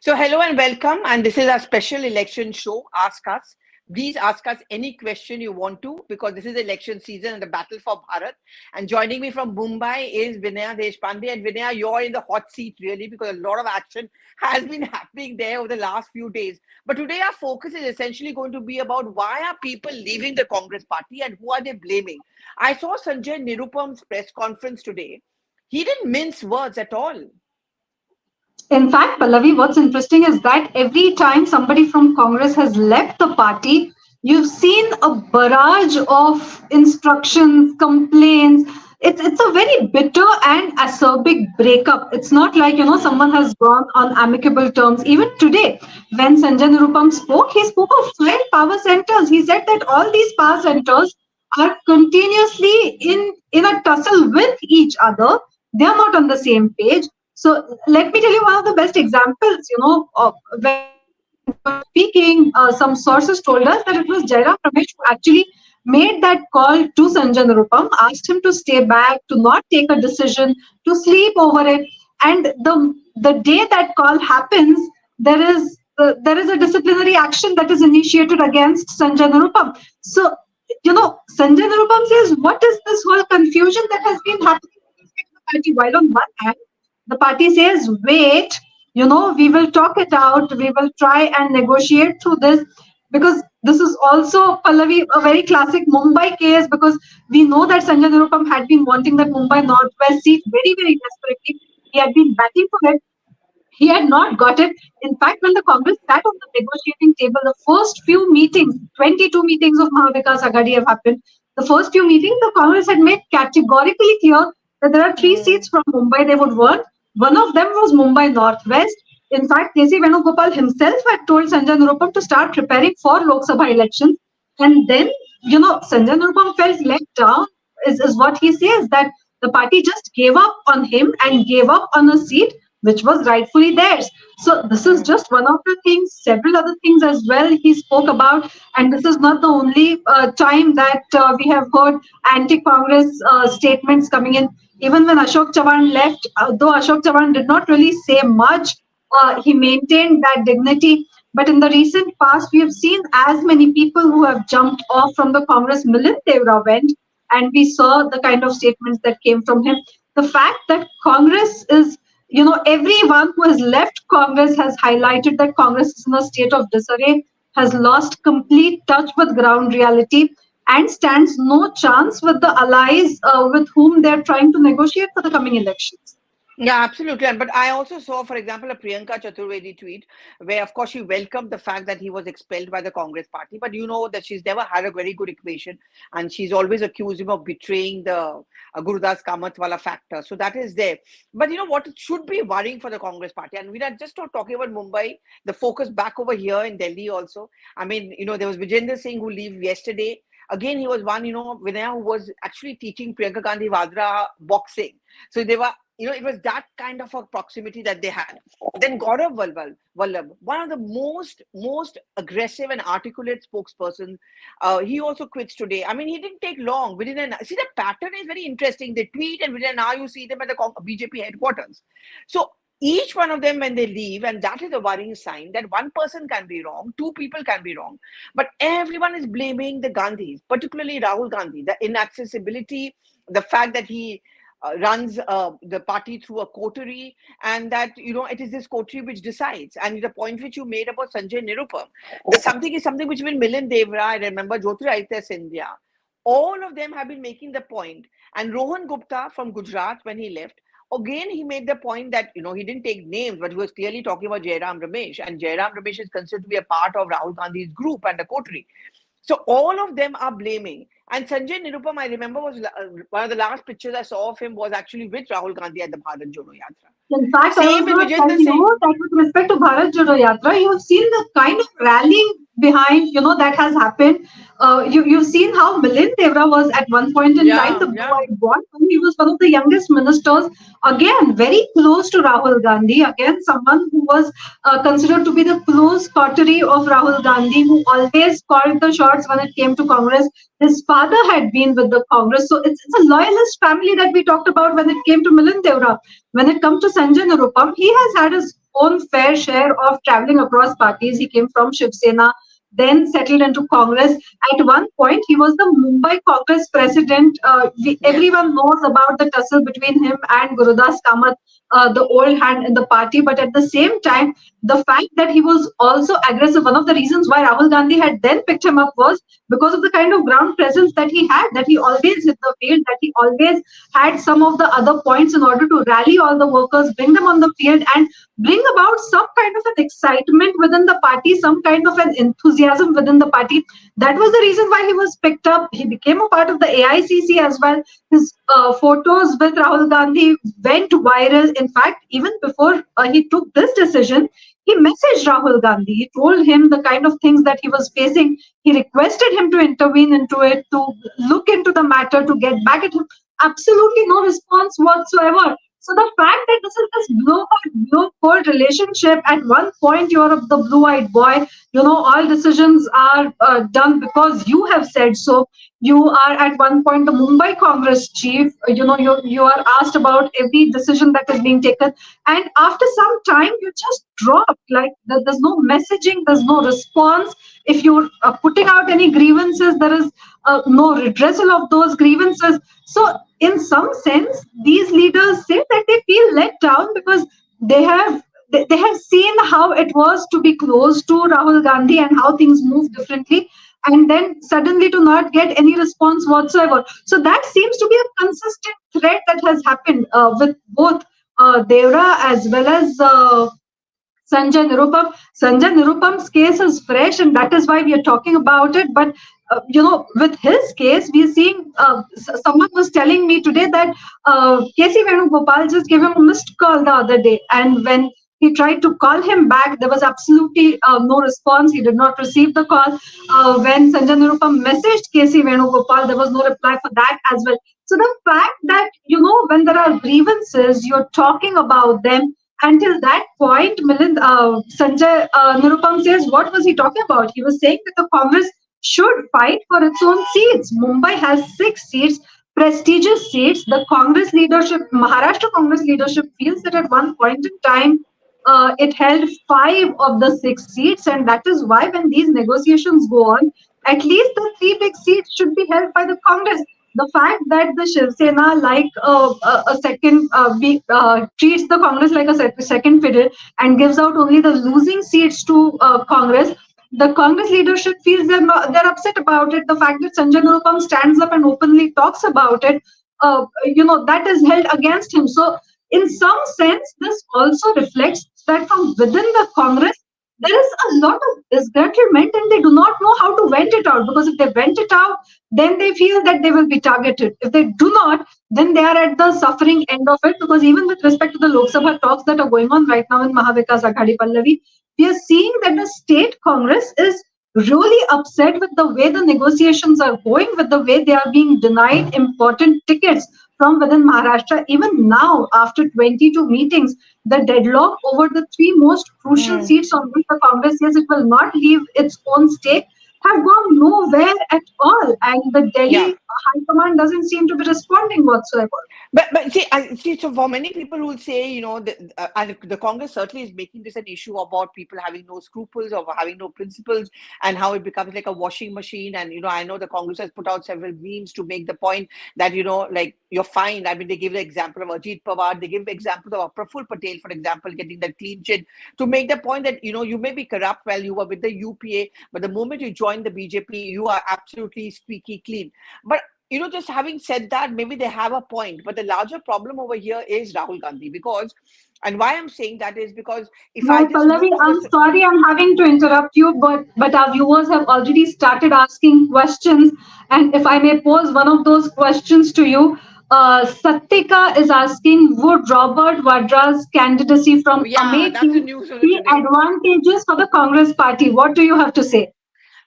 So, hello and welcome. And this is our special election show, Ask Us. Please ask us any question you want to, because this is election season and the battle for Bharat. And joining me from Mumbai is Vinaya Deshpande. And Vinaya, you're in the hot seat really, because a lot of action has been happening there over the last few days. But today our focus is essentially going to be about why are people leaving the Congress party and who are they blaming? I saw Sanjay Nirupam's press conference today. He didn't mince words at all. In fact, Pallavi, what's interesting is that every time somebody from Congress has left the party, you've seen a barrage of instructions, complaints. It's a very bitter and acerbic breakup. It's not like, someone has gone on amicable terms. Even today, when Sanjay Nirupam spoke, he spoke of 5 power centers. He said that all these power centers are continuously in a tussle with each other. They are not on the same page. So let me tell you one of the best examples, when speaking, some sources told us that it was Jairam Ramesh who actually made that call to Sanjay Nirupam, asked him to stay back, to not take a decision, to sleep over it. And the day that call happens, there is a disciplinary action that is initiated against Sanjay Nirupam. So, Sanjay Nirupam says, what is this whole confusion that has been happening in the party? While on one hand, the party says, wait, we will talk it out. We will try and negotiate through this, because this is also, Pallavi, a very classic Mumbai case, because we know that Sanjay Nirupam had been wanting that Mumbai Northwest seat very, very desperately. He had been batting for it. He had not got it. In fact, when the Congress sat on the negotiating table, the first few meetings, 22 meetings of Mahavikas Aghadi have happened. The first few meetings, the Congress had made categorically clear that there are 3 seats from Mumbai they would want. One of them was Mumbai Northwest. In fact, K.C. Venugopal himself had told Sanjay Nirupam to start preparing for Lok Sabha elections. And then, Sanjay Nirupam felt let down, is what he says, that the party just gave up on him and gave up on a seat which was rightfully theirs. So this is just one of the things, several other things as well he spoke about. And this is not the only time that we have heard anti-Congress statements coming in. Even when Ashok Chavan left, though Ashok Chavan did not really say much, he maintained that dignity. But in the recent past, we have seen as many people who have jumped off from the Congress. Milind Devra went, and we saw the kind of statements that came from him. The fact that Congress is, everyone who has left Congress has highlighted that Congress is in a state of disarray, has lost complete touch with ground reality, and stands no chance with the allies with whom they're trying to negotiate for the coming elections. Yeah, absolutely. But I also saw, for example, a Priyanka Chaturvedi tweet where, of course, she welcomed the fact that he was expelled by the Congress party. But you know that she's never had a very good equation, and she's always accused him of betraying the Gurudas Kamatwala factor. So that is there. But you know what should be worrying for the Congress party? And we are just not talking about Mumbai, the focus back over here in Delhi also. I mean, there was Vijender Singh who left yesterday. Again, he was one, Vinaya, who was actually teaching Priyanka Gandhi Vadra boxing. So they were, it was that kind of a proximity that they had. Then Gourav Vallabh, one of the most aggressive and articulate spokespersons, he also quits today. I mean, he didn't take long. See, the pattern is very interesting. They tweet and within an hour you see them at the BJP headquarters. So each one of them, when they leave, and that is a worrying sign that one person can be wrong, 2 people can be wrong, but everyone is blaming the Gandhis, particularly Rahul Gandhi, the inaccessibility, the fact that he runs the party through a coterie, and that it is this coterie which decides. And the point which you made about Sanjay Nirupam, something which even Milind Devra, I remember, Jyotiraditya Scindia, all of them have been making the point. And Rohan Gupta from Gujarat, when he left, again, he made the point that, he didn't take names, but he was clearly talking about Jairam Ramesh. And Jairam Ramesh is considered to be a part of Rahul Gandhi's group and the coterie. So all of them are blaming. And Sanjay Nirupam, I remember, was one of the last pictures I saw of him was actually with Rahul Gandhi at the Bharat Jodo Yatra. In fact, I know that with respect to Bharat Jodo Yatra, you have seen the kind of rallying behind, that has happened. You've seen how Milind Devra was at one point in time the boy. He was one of the youngest ministers, again very close to Rahul Gandhi, again someone who was considered to be the close coterie of Rahul Gandhi, who always called the shots when it came to Congress. His father had been with the Congress, so it's a loyalist family that we talked about when it came to Milind Devra. When it comes to Sanjay Nirupam, he has had his own fair share of traveling across parties. He came from Shiv Sena, then settled into Congress. At one point, he was the Mumbai Congress president. Yes. Everyone knows about the tussle between him and Gurudas Kamath, the old hand in the party. But at the same time, the fact that he was also aggressive, one of the reasons why Rahul Gandhi had then picked him up was because of the kind of ground presence that he had, that he always hit the field, that he always had some of the other points in order to rally all the workers, bring them on the field, and bring about some kind of an excitement within the party, some kind of an enthusiasm within the party. That was the reason why he was picked up. He became a part of the AICC as well. His photos with Rahul Gandhi went viral. In fact, even before he took this decision, he messaged Rahul Gandhi. He told him the kind of things that he was facing. He requested him to intervene into it, to look into the matter, to get back at him. Absolutely no response whatsoever. So the fact that this is this blow cold relationship, at one point you're the blue-eyed boy, all decisions are done because you have said so. You are at one point the Mumbai Congress chief. You are asked about every decision that is being taken, and after some time you just drop. Like there's no messaging, there's no response. If you're putting out any grievances, there is no redressal of those grievances. So in some sense, these leaders say that they feel let down because they have seen how it was to be close to Rahul Gandhi and how things move differently, and then suddenly to not get any response whatsoever. So that seems to be a consistent thread that has happened with both Devra as well as Sanjay Nirupam. Sanjay Nirupam's case is fresh, and that is why we are talking about it. But with his case, we are seeing. Someone was telling me today that K.C. Venugopal just gave him a missed call the other day, and when he tried to call him back, there was absolutely no response. He did not receive the call. When Sanjay Nirupam messaged K.C. Venugopal, there was no reply for that as well. So the fact that when there are grievances, you're talking about them. Until that point, Sanjay Nirupam says, what was he talking about? He was saying that the Congress should fight for its own seats. Mumbai has 6 seats, prestigious seats. The Congress leadership, Maharashtra Congress leadership, feels that at one point in time, it held 5 of the 6 seats, and that is why when these negotiations go on, at least the 3 big seats should be held by the Congress. The fact that the Shiv Sena, like a second, treats the Congress like a second fiddle and gives out only the losing seats to Congress, the Congress leadership feels they're upset about it. The fact that Sanjay Nirupam stands up and openly talks about it, that is held against him. So, in some sense, this also reflects that from within the Congress, there is a lot of disgruntlement, and they do not know how to vent it out, because if they vent it out, then they feel that they will be targeted. If they do not, then they are at the suffering end of it, because even with respect to the Lok Sabha talks that are going on right now in Mahavikas Aghadi Pallavi, we are seeing that the state Congress is really upset with the way the negotiations are going, with the way they are being denied important tickets from within Maharashtra. Even now, after 22 meetings, the deadlock over the 3 most crucial seats on which the Congress says it will not leave its own stake have gone nowhere at all. And the Delhi High Command doesn't seem to be responding whatsoever. But see, so for many people who will say, and the Congress certainly is making this an issue about people having no scruples or having no principles, and how it becomes like a washing machine. And, I know the Congress has put out several memes to make the point that, like, you're fine. I mean, they give the example of Ajit Pawar, they give examples of Praful Patel, for example, getting that clean chit, to make the point that, you may be corrupt while you were with the UPA, but the moment you join the BJP, you are absolutely squeaky clean. But just having said that, maybe they have a point. But the larger problem over here is Rahul Gandhi, and why I'm saying that is because Pallavi, I'm sorry I'm having to interrupt you, but our viewers have already started asking questions. And if I may pose one of those questions to you, Satika is asking, would Robert Vadra's candidacy from Amethi be advantageous for the Congress party? What do you have to say?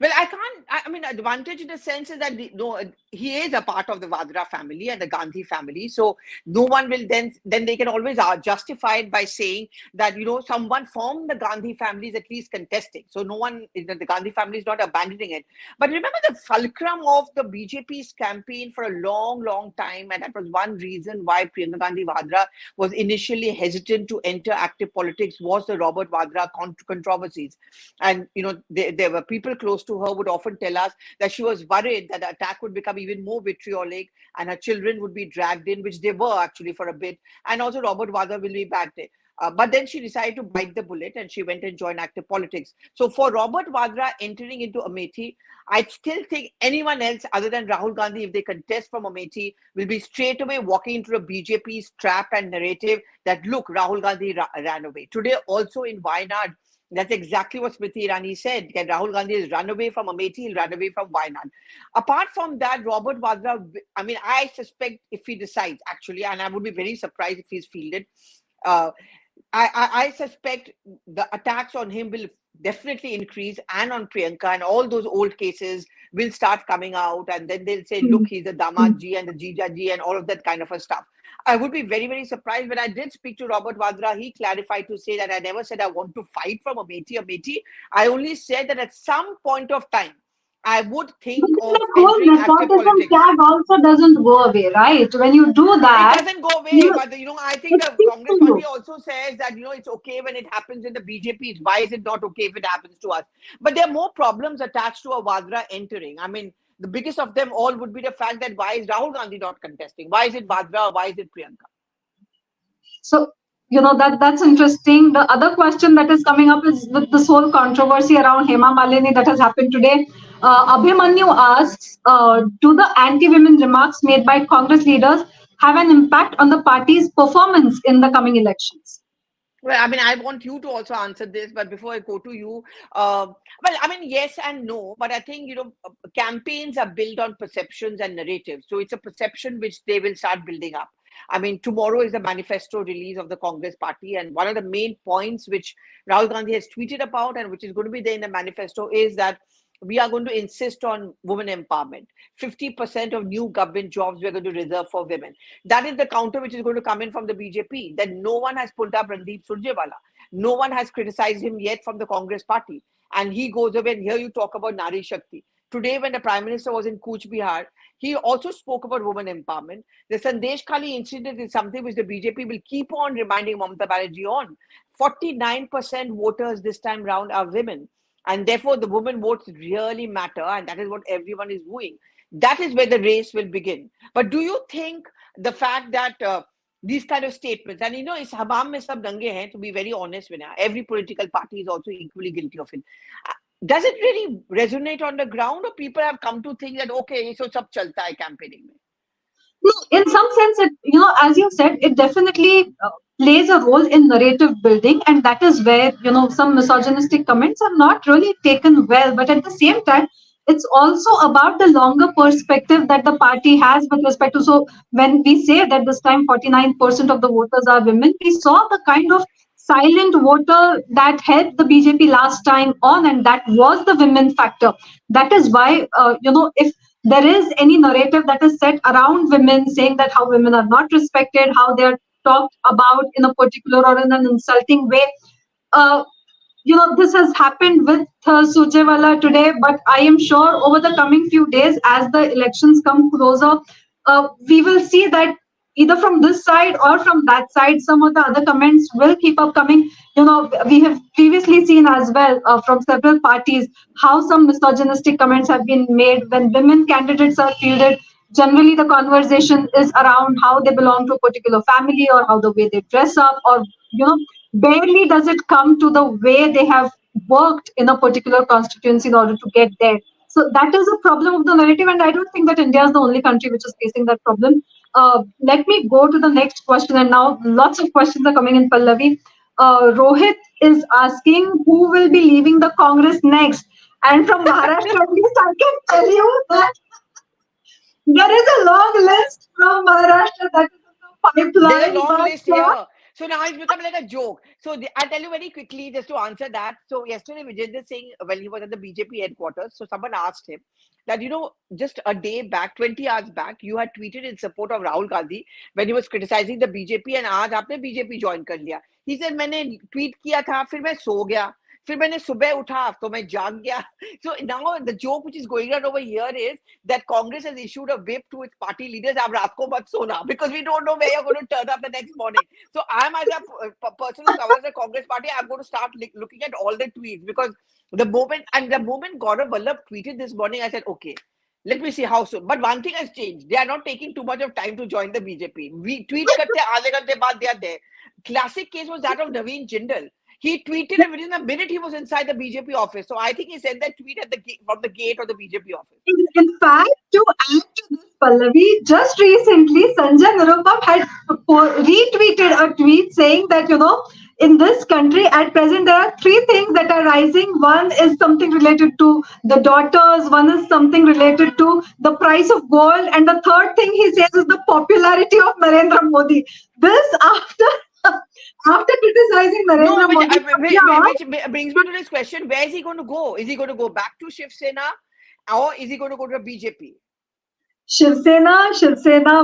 Well, I can't. I mean, advantage in the sense is that no, he is a part of the Vadra family and the Gandhi family. So no one will then they can always justify it by saying that someone from the Gandhi family is at least contesting. So no one, the Gandhi family is not abandoning it. But remember the fulcrum of the BJP's campaign for a long, long time, and that was one reason why Priyanka Gandhi Vadra was initially hesitant to enter active politics was the Robert Vadra controversies. And there were people close to her would often tell us that she was worried that the attack would become even more vitriolic and her children would be dragged in, which they were actually for a bit. And also Robert Vadra will be back there. But then she decided to bite the bullet and she went and joined active politics. So for Robert Vadra entering into Amethi, I still think anyone else other than Rahul Gandhi, if they contest from Amethi, will be straight away walking into the BJP's trap and narrative that, look, Rahul Gandhi ran away. Today also in Wayanad, that's exactly what Smriti Irani said. That Rahul Gandhi has run away from Amethi, he'll run away from Wayanad. Apart from that, Robert Vadra, I mean, I suspect if he decides, actually, and I would be very surprised if he's fielded, I suspect the attacks on him will definitely increase, and on Priyanka, and all those old cases will start coming out, and then they'll say, look, he's a Damadji and the Jijaji and all of that kind of a stuff. I would be very, very surprised. When I did speak to Robert Vadra, he clarified to say that I never said I want to fight from Amethi. I only said that at some point of time, I would think But of that whole entering active nepotism politics. tag also doesn't go away, right? When you do It that, doesn't go away, you, but I think it the sticks Congress to party you. also says that it's okay when it happens in the BJP. Why is it not okay if it happens to us? But there are more problems attached to a Vadra entering. I mean, the biggest of them all would be the fact that why is Rahul Gandhi not contesting? Why is it Vadra? Why is it Priyanka? So, that's interesting. The other question that is coming up is with this whole controversy around Hema Malini that has happened today. Abhimanyu asks, do the anti-women remarks made by Congress leaders have an impact on the party's performance in the coming elections? Well, I mean, I want you to also answer this, but before I go to you, well, I mean, yes and no, but I think, campaigns are built on perceptions and narratives. So it's a perception which they will start building up. I mean, tomorrow is the manifesto release of the Congress party. And one of the main points which Rahul Gandhi has tweeted about and which is going to be there in the manifesto is that we are going to insist on women empowerment. 50% of new government jobs we're going to reserve for women. That is the counter which is going to come in from the BJP. That no one has pulled up Randeep Surjewala. No one has criticized him yet from the Congress party. And he goes away, and here you talk about Nari Shakti. Today, when the Prime Minister was in Cooch Behar, he also spoke about women empowerment. The Sandesh Khali incident is something which the BJP will keep on reminding Mamata Banerjee on. 49% voters this time round are women. And therefore, the women votes really matter. And that is what everyone is wooing. That is where the race will begin. But do you think the fact that these kind of statements, and it's hamam mein sab dange hain, to be very honest with you, every political party is also equally guilty of it. Does it really resonate on the ground, or people have come to think that, okay, so sab chalta hai campaigning mein? No, in some sense, as you said, it definitely plays a role in narrative building, and that is where some misogynistic comments are not really taken well. But at the same time, it's also about the longer perspective that the party has with respect to. So when we say that this time 49% of the voters are women, we saw the kind of silent voter that helped the BJP last time on, and that was the women factor. That is why, if there is any narrative that is set around women saying that how women are not respected, how they're talked about in a particular or in an insulting way. Uh, this has happened with Surjewala today, but I am sure over the coming few days, as the elections come closer, we will see that either from this side or from that side, some of the other comments will keep up coming. We have previously seen as well from several parties how some misogynistic comments have been made when women candidates are fielded. Generally, the conversation is around how they belong to a particular family or how the way they dress up, or barely does it come to the way they have worked in a particular constituency in order to get there. So that is a problem of the narrative, and I don't think that India is the only country which is facing that problem. Let me go to the next question, and now lots of questions are coming in, Pallavi. Rohit is asking who will be leaving the Congress next, and from Maharashtra, at least I can tell you that there is a long list from Maharashtra that is in the There's a pipeline, long but list here. So now it's become like a joke. So I'll tell you very quickly just to answer that. So yesterday Vijay Singh, when he was at the BJP headquarters, so someone asked him that, just a day back, 20 hours back, you had tweeted in support of Rahul Gandhi when he was criticizing the BJP, and आज आपने BJP join कर लिया. He said मैंने tweet किया था, फिर मैं सो गया. फिर मैंने सुबह उठा तो मैं जाग गया. So now the joke which is going on over here is that Congress has issued a whip to its party leaders, आप रात को मत सोना, because we don't know where you're going to turn up the next morning. So I'm, as a person who covers the Congress party, I'm going to start looking at all the tweets, because the moment Gaurav Vallabh tweeted this morning, I said, okay, let me see how soon. But one thing has changed. They are not taking too much of time to join the BJP. We tweet karte आधे घंटे बाद they are there. Classic case was that of Naveen Jindal. He tweeted, and within a minute he was inside the BJP office. So I think he sent that tweet at from the gate of the BJP office. In fact, to add to this, Pallavi, just recently Sanjay Nirupam had retweeted a tweet saying that, in this country at present there are three things that are rising. One is something related to the daughters, one is something related to the price of gold, and the third thing he says is the popularity of Narendra Modi. This after criticizing Narendra Modi. Which brings me to this question: where is he going to go? Is he going to go back to Shiv Sena, or is he going to go to the BJP? Shiv Sena,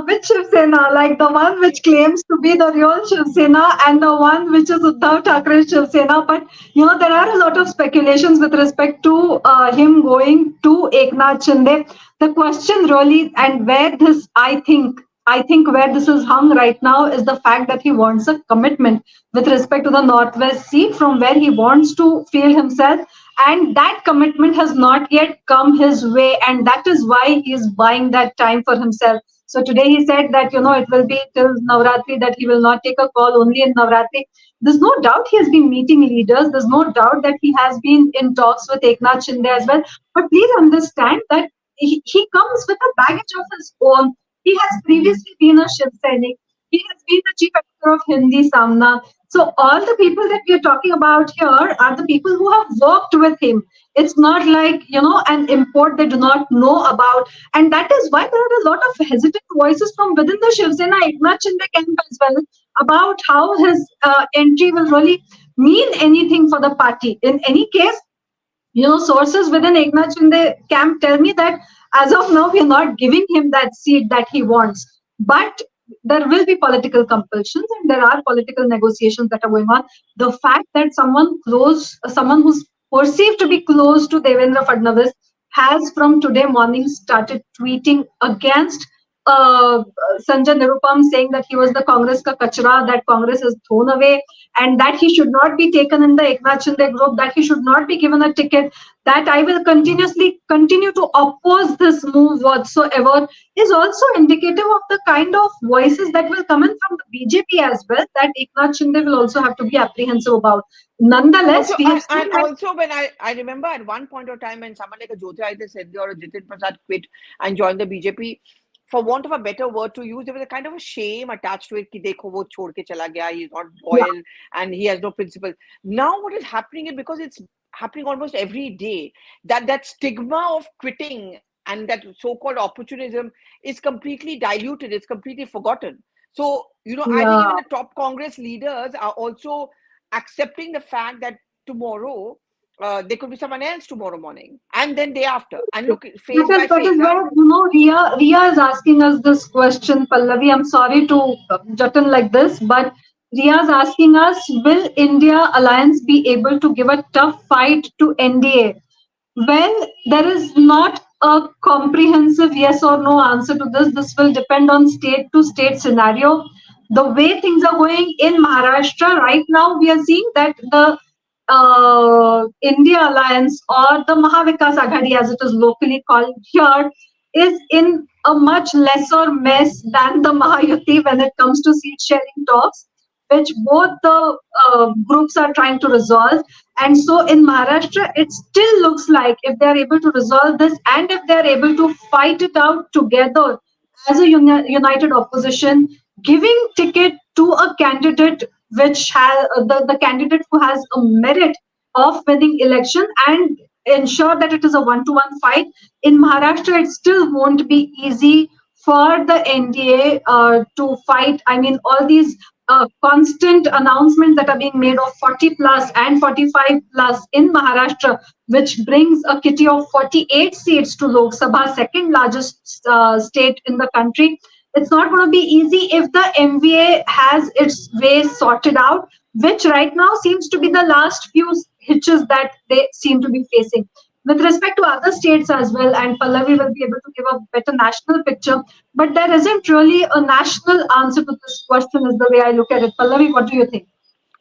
which Shiv Sena? Like the one which claims to be the real Shiv Sena, and the one which is Uddhav Thackeray's Shiv Sena. But there are a lot of speculations with respect to him going to Eknath Shinde. The question really, and where this, I think where this is hung right now, is the fact that he wants a commitment with respect to the Northwest seat from where he wants to feel himself, and that commitment has not yet come his way, and that is why he is buying that time for himself. So today he said that it will be till Navratri, that he will not take a call only in Navratri. There's no doubt he has been meeting leaders. There's no doubt that he has been in talks with Eknath Shinde as well. But please understand that he comes with a baggage of his own. He has previously been a Shiv Sainik. He has been the chief editor of Hindi Samna. So all the people that we are talking about here are the people who have worked with him. It's not like, an import they do not know about. And that is why there are a lot of hesitant voices from within the Shiv Sena Eknath Shinde camp as well about how his entry will really mean anything for the party. In any case, sources within Eknath Shinde camp tell me that as of now, we are not giving him that seat that he wants. But there will be political compulsions, and there are political negotiations that are going on. The fact that someone who's perceived to be close to Devendra Fadnavis has from today morning started tweeting against Sanjay Nirupam, saying that he was the Congress ka kachra, that Congress has thrown away, and that he should not be taken in the Eknath Shinde group, that he should not be given a ticket, that I will continue to oppose this move whatsoever, is also indicative of the kind of voices that will come in from the BJP as well, that Eknath Shinde will also have to be apprehensive about. Nonetheless, also when I remember at one point of time when someone like a Jyotiraditya Scindia or a Jitin Prasad quit and joined the BJP, for want of a better word to use, there was a kind of a shame attached to it. Ki dekho, wo chhod ke chala gaya, he's not loyal, and he has no principles. Now what is happening is, because it's happening almost every day, that stigma of quitting and that so-called opportunism is completely diluted. It's completely forgotten. So, I think even the top Congress leaders are also accepting the fact that tomorrow, there could be someone else tomorrow morning, and then day after. And look, that is where Ria is asking us this question, Pallavi. I'm sorry to jut in like this, but Ria is asking us: will India Alliance be able to give a tough fight to NDA? Well, there is not a comprehensive yes or no answer to this. This will depend on state to state scenario. The way things are going in Maharashtra right now, we are seeing that the India Alliance, or the Mahavikas Aghadi as it is locally called here, is in a much lesser mess than the Mahayuti when it comes to seat sharing talks, which both the groups are trying to resolve. And so in Maharashtra, it still looks like if they are able to resolve this, and if they are able to fight it out together as a united opposition, giving ticket to a candidate which has the candidate who has a merit of winning election, and ensure that it is a one-to-one fight. In Maharashtra, it still won't be easy for the NDA to fight. I mean, all these constant announcements that are being made of 40 plus and 45 plus in Maharashtra, which brings a kitty of 48 seats to Lok Sabha, second largest state in the country. It's not going to be easy if the MVA has its way sorted out, which right now seems to be the last few hitches that they seem to be facing. With respect to other states as well, and Pallavi will be able to give a better national picture, but there isn't really a national answer to this question, is the way I look at it. Pallavi, what do you think?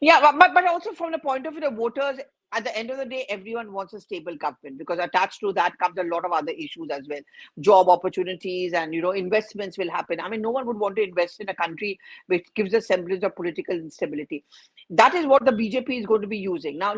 Yeah, but also from the point of view of voters, at the end of the day, everyone wants a stable government because attached to that comes a lot of other issues as well. Job opportunities and investments will happen. I mean, no one would want to invest in a country which gives a semblance of political instability. That is what the BJP is going to be using. Now,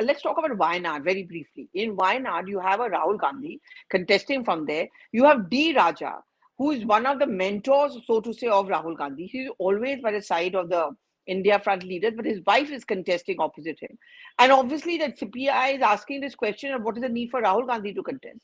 let's talk about Wayanad very briefly. In Wayanad, you have a Rahul Gandhi contesting from there. You have D. Raja, who is one of the mentors, so to say, of Rahul Gandhi. He's always by the side of the India front leaders, but his wife is contesting opposite him. And obviously, that CPI is asking this question of what is the need for Rahul Gandhi to contest.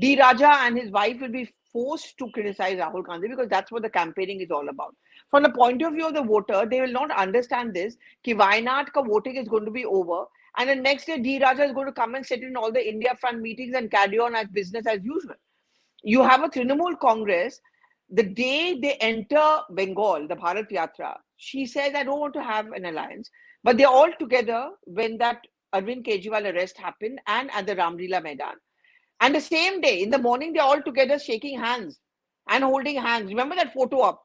D. Raja and his wife will be forced to criticize Rahul Gandhi because that's what the campaigning is all about. From the point of view of the voter, they will not understand this, that Wayanad ka voting is going to be over. And the next day, D. Raja is going to come and sit in all the India front meetings and carry on as business as usual. You have a Trinamool Congress. The day they enter Bengal, the Bharat Yatra, she says, I don't want to have an alliance. But they're all together when that Arvind Kejriwal arrest happened and at the Ramlila Maidan. And the same day, in the morning, they're all together shaking hands and holding hands. Remember that photo up?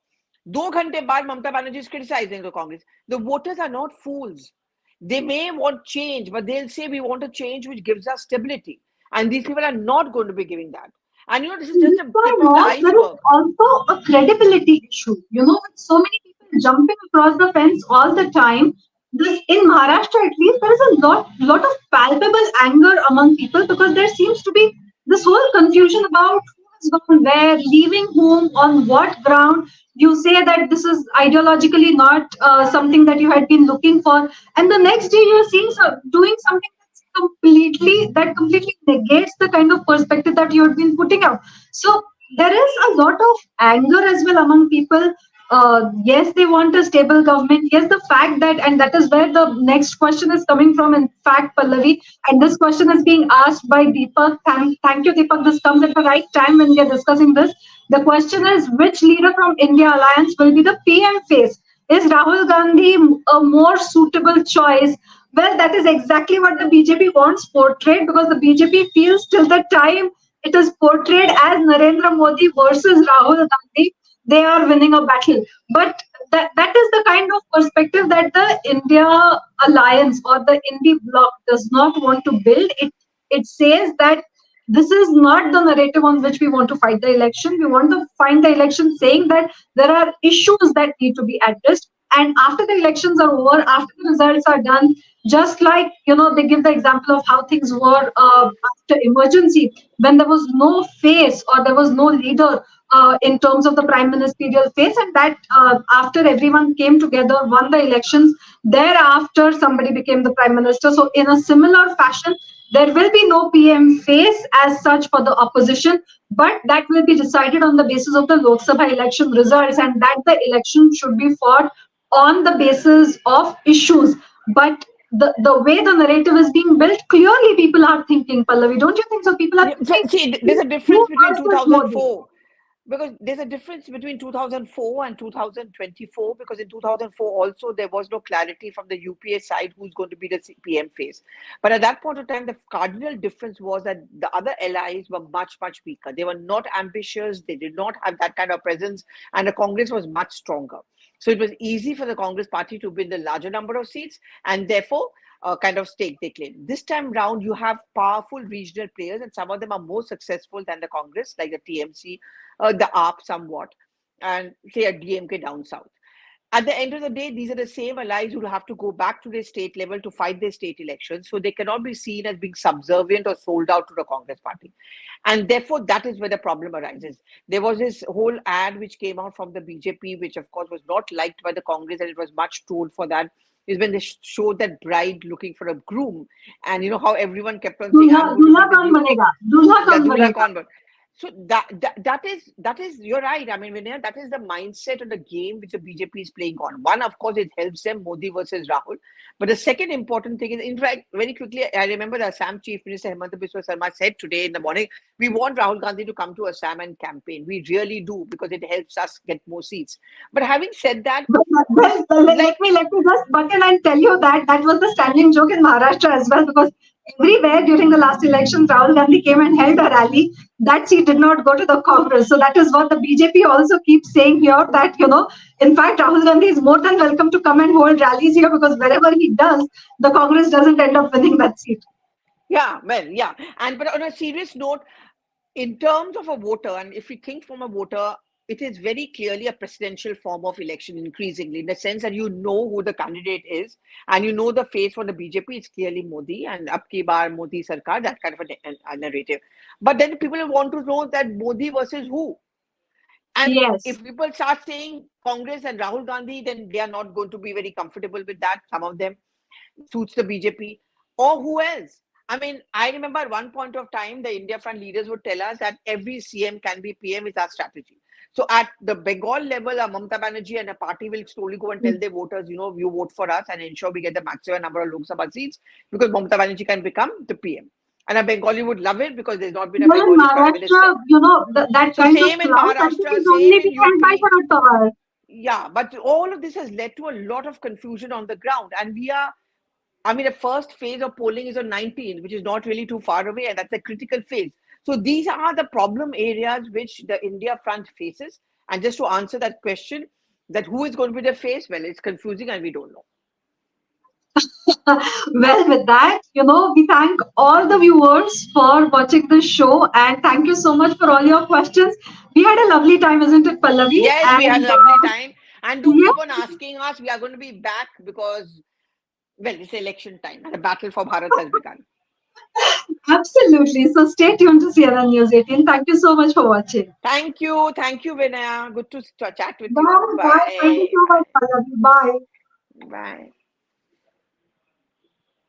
2 ghante baad Mamata Banerjee is criticizing the Congress. The voters are not fools. They may want change, but they'll say we want a change which gives us stability. And these people are not going to be giving that. And this is just a tip of the There is iceberg. also a credibility issue. With so many people jumping across the fence all the time, this in Maharashtra at least, there is a lot of palpable anger among people because there seems to be this whole confusion about who has gone where, leaving whom, on what ground. You say that this is ideologically not something that you had been looking for, and the next day you're seeing doing something that completely negates the kind of perspective that you had been putting out. So there is a lot of anger as well among people. Yes, they want a stable government. Yes, the fact that, and that is where the next question is coming from, in fact, Pallavi, and this question is being asked by Deepak. Thank you, Deepak. This comes at the right time when we are discussing this. The question is, which leader from India Alliance will be the PM face? Is Rahul Gandhi a more suitable choice? Well, that is exactly what the BJP wants portrayed, because the BJP feels till the time it is portrayed as Narendra Modi versus Rahul Gandhi, they are winning a battle. But that is the kind of perspective that the India Alliance or the Indie bloc does not want to build. It says that this is not the narrative on which we want to fight the election. We want to fight the election saying that there are issues that need to be addressed. And after the elections are over, after the results are done, just like, they give the example of how things were after emergency, when there was no face or there was no leader in terms of the prime ministerial face, and that after everyone came together, won the elections, thereafter somebody became the prime minister. So in a similar fashion, there will be no PM face as such for the opposition, but that will be decided on the basis of the Lok Sabha election results, and that the election should be fought on the basis of issues. But the way the narrative is being built, clearly people are thinking, Pallavi, don't you think so? People are thinking. See, there's a difference between 2004. Because there's a difference between 2004 and 2024, because in 2004 also there was no clarity from the UPA side who's going to be the PM face. But at that point of time, the cardinal difference was that the other allies were much, much weaker. They were not ambitious. They did not have that kind of presence. And the Congress was much stronger. So it was easy for the Congress party to win the larger number of seats, and therefore kind of stake they claim. This time round, you have powerful regional players, and some of them are more successful than the Congress, like the TMC, the AAP somewhat, and say a DMK down south. At the end of the day, these are the same allies who will have to go back to their state level to fight their state elections. So they cannot be seen as being subservient or sold out to the Congress party. And therefore, that is where the problem arises. There was this whole ad which came out from the BJP, which of course was not liked by the Congress, and it was much trolled for that. Is when they showed that bride looking for a groom, and how everyone kept on saying, Dulha kaun banega? So that is you're right. I mean, Vinaya, that is the mindset of the game which the BJP is playing on. One, of course, it helps them Modi versus Rahul. But the second important thing is, in fact, very quickly, I remember the Assam Chief Minister Hemanta Biswa Sarma said today in the morning, we want Rahul Gandhi to come to Assam and campaign. We really do, because it helps us get more seats. But having said that, like, let me just butt in and tell you that that was the standing joke in Maharashtra as well, because everywhere during the last election, Rahul Gandhi came and held a rally. That seat did not go to the Congress. So that is what the BJP also keeps saying here, that, in fact, Rahul Gandhi is more than welcome to come and hold rallies here, because wherever he does, the Congress doesn't end up winning that seat. yeah, well, yeah. And but on a serious note, in terms of a voter, and if we think from a voter, it is very clearly a presidential form of election increasingly, in the sense that you know who the candidate is and you know the face for the BJP. It's clearly Modi and up ki baar Modi Sarkar, that kind of a narrative. But then people want to know that Modi versus who. And Yes. if people start saying Congress and Rahul Gandhi, then they are not going to be very comfortable with that. Some of them suits the BJP, or who else? I mean, I remember at one point of time, the India Front leaders would tell us that every CM can be PM is our strategy. So at the Bengal level, Mamata Banerjee and a party will slowly go and tell their voters, you vote for us and ensure we get the maximum number of Lok Sabha seats, because Mamata Banerjee can become the PM. And a Bengali would love it, because there's not been a Well, in Bengali Prime Minister. Maharashtra, that So kind of same in clout, I think, Maharashtra, is only same in being held by UP. Sharad Pawar. Yeah, but all of this has led to a lot of confusion on the ground. And the first phase of polling is on 19, which is not really too far away, and that's a critical phase. So these are the problem areas which the India Front faces. And just to answer that question, that who is going to be the face? Well, it's confusing and we don't know. Well, with that, we thank all the viewers for watching this show, and thank you so much for all your questions. We had a lovely time, isn't it, Pallavi? Yes, we had And a lovely time. And do yes, keep on asking us. We are going to be back because, well, it's election time and the battle for Bharat has begun. absolutely. So stay tuned to CNN News 18. Thank you so much for watching. Thank you. Thank you, Vinaya. Good to chat with Bye, you. bye. Thank you Bye. so much, Pallavi. Bye. Bye. Bye.